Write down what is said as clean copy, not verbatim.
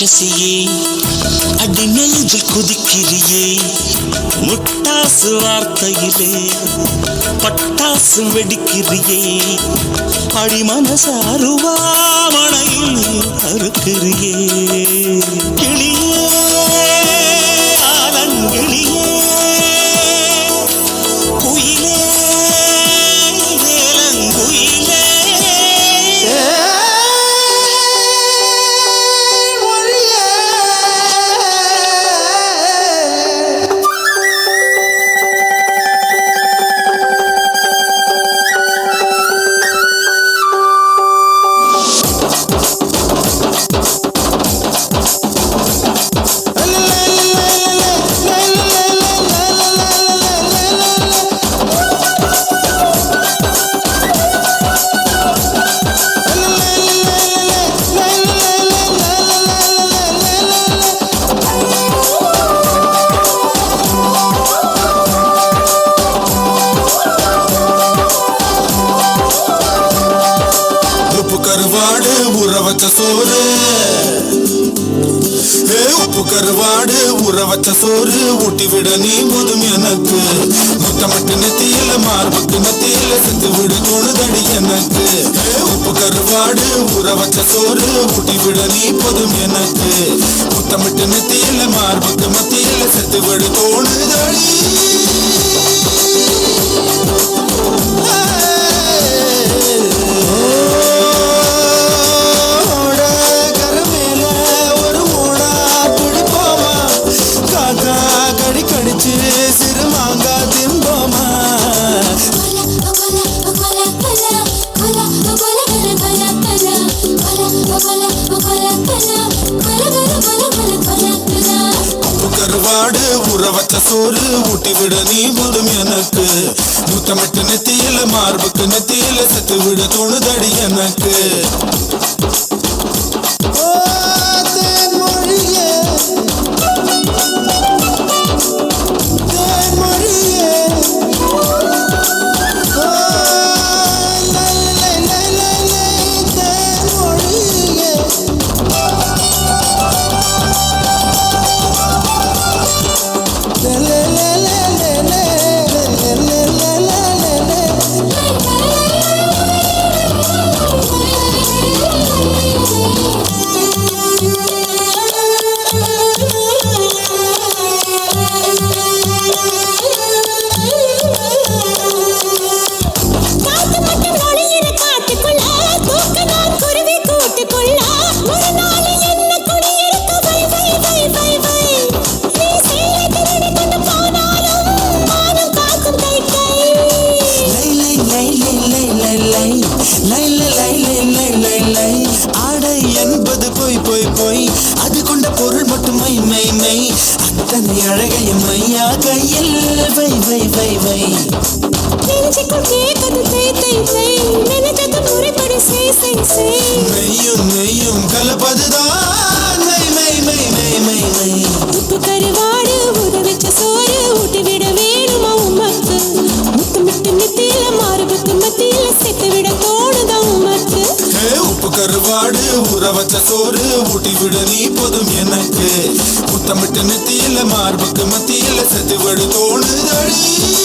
ராட்சசியே அடி நெஞ்சில் குதிக்கிறியே முட்டாசு வார்த்தையிலே பட்டாசு வெடிக்கிறியே அடி மனசு அருவாமணையில் அறுக்கிறியே கிளியே ஆலங்கிளியே குயிலே ஏலங்குயிலே கருவாடு ஊற வச்ச சோறு உப்பு கருவாடு ஊற வச்ச சோறு ஊட்டி விட நீ போதும் எனக்கு முத்தமட்டு நெத்தியில மார்புக்கு நெத்தியில செத்து விட தோணுதடி எனக்கு உப்பு கருவாடு ஊற வச்ச சோறு ஊட்டி விட நீ போதும் எனக்கு முத்தமட்டு நெத்தியில மார்புக்கு மத்தியில செத்து விட தோணுதடி கருவாடு ஊற வச்ச சோறு ஊட்டி விட நீ போதும் எனக்கு முத்தமிட்டு நெத்தியில மார்புக்கு நெத்தியில செத்து விட தோணுதடி எனக்கு ஆடை என்பது போய் போய் போய் அது கொண்ட பொருள் மட்டும் மை மை மை அத்தனை அழகைய மையா கையில் வை வை வை வை நெய்யும் நெய்யும் கலப்பதுதான் மை மை மை மை மை மை உப்பு கருவாடு ஊற வச்ச சோறு ஊட்டி விட வேணுமா உமக்கு முத்தமிட்டு நெத்தியில மார்புக்கு மத்தியில செத்து விட தோணுதா உமக்கு உப்பு கருவாடு ஊற வச்ச சோறு ஊட்டி விட நீ போதும் எனக்கு முத்தமிட்டு நெத்தியில மார்புக்கு மத்தியில செத்து விட தோணுதடி